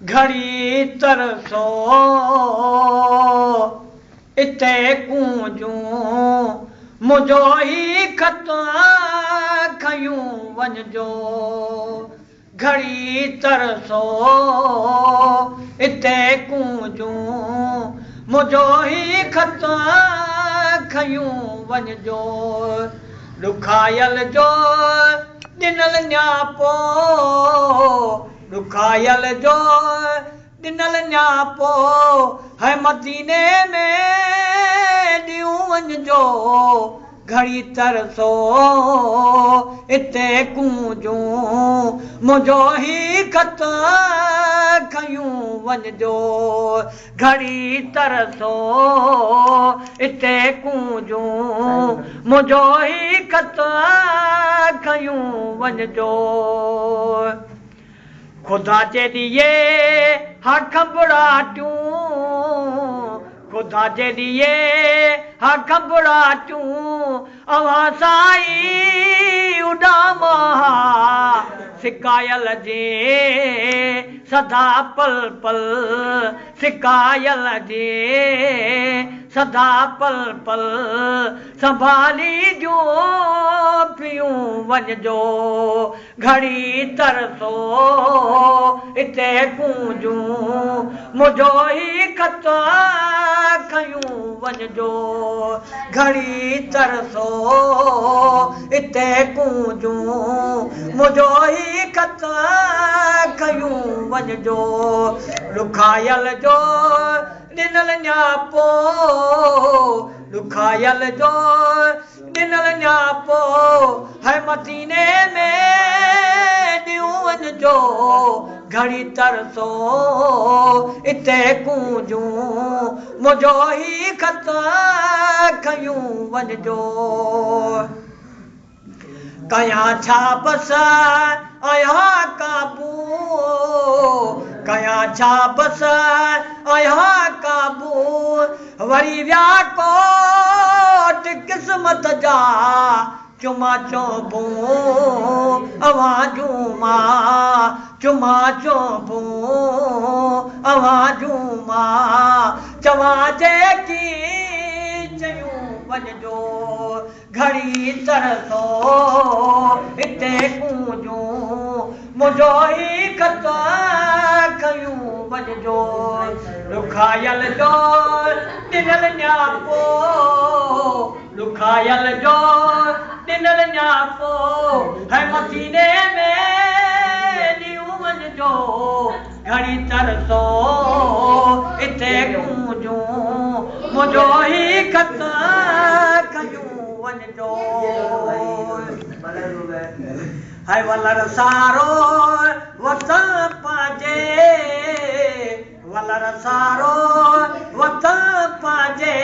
घड़ी तरसो इते कूंजूं मुझो ही खत खयूं वञजो घड़ी तरसो इते कूंजूं मुझो ही खत खयूं वञजो ॾुखायल जो ॾिनल न्यापो ॾुखायल जो ॾिनल न्यापो है मदीने में ॾियूं वञजो घड़ी तरसो इते कूंजूं मुझो ही खत खयूं वञजो घड़ी तरसो इते कूंजूं मुझो ही खत खयूं वञजो खुदा जे ॾिए हा खबराटूं खुदा जे ॾिए हा खबराटूं अवां साई उॾामा सिकायल जे सदा पल पल सिकायल जे सदा पल पल संभाली जो पियूं वञजो घड़ी तरसो इते कूंजूं मुझो ही खत खयूं वञजो घड़ी तरसो इते कूंजूं मुझो ही खत खयूं वञजो ॾुखायल जो ॾिनल न्यापो ॾुखायल जो ॾिनल न्यापो है मदीने में ॾियूं वञजो घड़ी तरसो इते कूंजूं मुझो ही खत खयूं वञजो कयां छा बस आया काबू कयां छा बस आया काबू वरी विया कोट किस्मत जा चुमा चोबूं आवाजूं मां चुमा चोबूं आवाजूं मां चवां जेकी चयूं वञजो घड़ी तरसो इते कूंजूं मुझो ही खत खयूं वञजो ॾुखायल जो ॾिनल न्यापो ॾुखायल जो ॾिनल न्यापो है मदीने में ॾियूं वञजो घड़ी तरसो इते कूंजूं मुझो ही खत खयूं वञजो है वलर सारो वतन पांजे वलर सारो वतन पांजे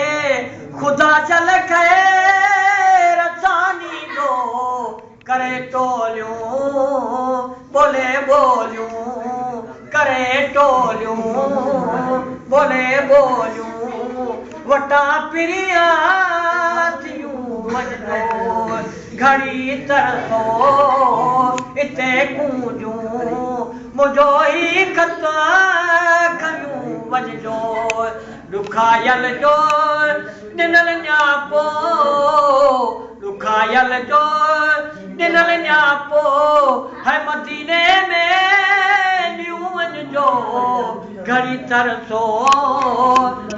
खुदा चल खैर रसानी दो करे टोलियूं बोले बोलियूं करे टोलियूं बोले बोलियूं वटा पिरिया थियूं वञजो घड़ी तरसो इते कूंजूं मुझो ही खत खयूं वञजो ॾुखायल जो ॾिनल न्यापो ॾुखायल जो ॾिनल न्यापो है मदीने में ॾियूं वञजो घड़ी तरसो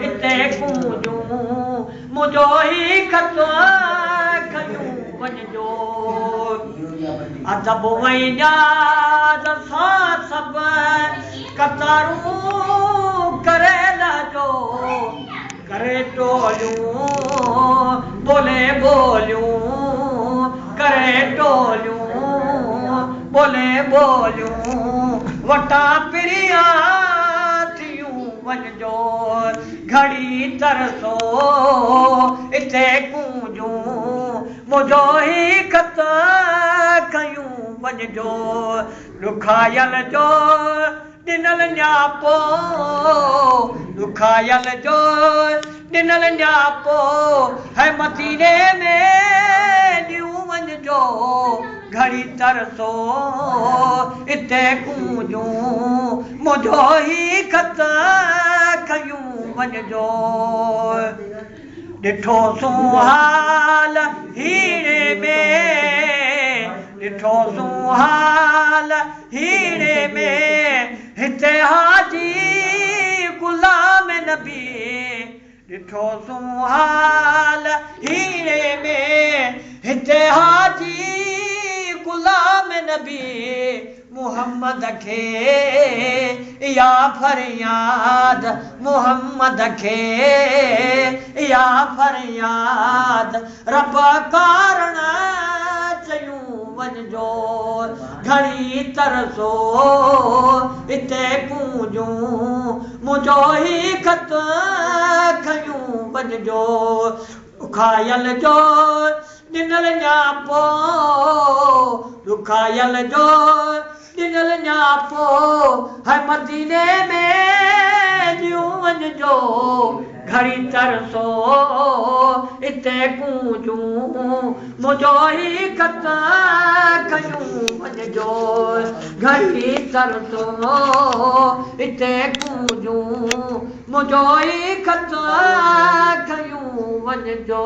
इते कूंजूं मुझो ही खत खयूं वञजो अदब वैजाद सां सभु कतारूं करे लाजो करे टोलियूं बोले बोलियूं करे टोलियूं बोले बोलियूं वटा पिरिया थियूं वञजो घड़ी तरसो इते कूंजूं मुझो ही खत खयूं वञजो ॾुखायल जो ॾिनल न्यापो ॾुखायल जो ॾिनल न्यापो है मदीने में ॾियूं वञिजो घड़ी तरसो इते कूंजूं मुंहिंजो ही खत खयूं वञिजो ॾिठो सूं हाल हीरे में ॾिठो सूं हाल हीरे में हिते हाजी गुलाम नबी ॾिठो सूं हाल हीरे में हिते हाजी गुलाम नबी मुहम्मद खे या फरियाद मुहम्मद खे या फरियाद रब कारण चयूं वञिजो घड़ी तरसो हिते कूंजूं मुंहिंजो ही खत खयूं वञिजो रुखायल जो ॾिनल न्यापो रुखायल जो ॾिनल न्यापो है मदीने में ॾियूं वञिजो घड़ी तरसो हिते कूंजूं मुंहिंजो ही खत खयूं वञिजो घड़ी तरसो हिते कूंजूं मुंहिंजो ही खत खयूं वञिजो